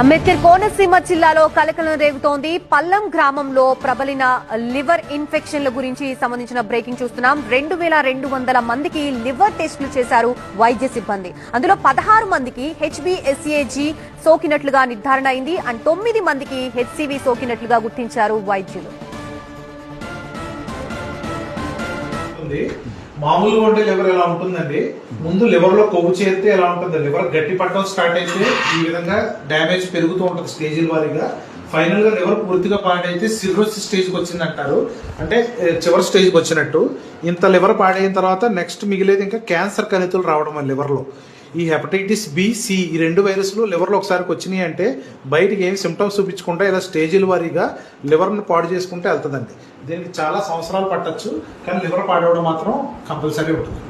అంబేద్కర్ కోనసీమ జిల్లాలో కలకలం రేగుతోంది. పల్లం గ్రామంలో ప్రబలిన లివర్ ఇన్ఫెక్షన్ల గురించి సంబంధించిన బ్రేకింగ్ చూస్తున్నాం. 2200 మందికి లివర్ టెస్టులు చేశారు వైద్య సిబ్బంది. అందులో 16 మందికి HBsAg సోకినట్లుగా నిర్ధారణ అయింది. అండ్ 9 మందికి HCV సోకినట్లుగా గుర్తించారు వైద్యులు. మామూలుగా ఉంటే లివర్ ఎలా ఉంటుందండి, ముందు లివర్ లో కొవ్వు చేరితే ఎలా ఉంటుంది, లివర్ గట్టి పట్టడం స్టార్ట్ అయితే ఈ విధంగా డ్యామేజ్ పెరుగుతూ ఉంటుంది స్టేజీల వారీగా. ఫైనల్ గా లివర్ పూర్తిగా పాడైతే సిర్రోసిస్ స్టేజ్ కి వచ్చింది అంటారు, అంటే చివరి స్టేజ్ కి వచ్చినట్టు. ఇంత లివర్ పాడైన తర్వాత నెక్స్ట్ మిగిలేదు ఇంకా క్యాన్సర్ కణితులు రావడం లివర్ లో. ఈ హెపటైటిస్ B, C ఈ 2 వైరస్లు లివర్లో ఒకసారికి వచ్చినాయి అంటే బయటికి ఏం సిమ్టమ్స్ చూపించకుండా ఇలా స్టేజీల వారీగా లివర్ను పాడు చేసుకుంటే వెళ్తుందండి. దీనికి చాలా సంవత్సరాలు పట్టచ్చు, కానీ లివర్ పాడవడం మాత్రం కంపల్సరీ ఉంటుంది.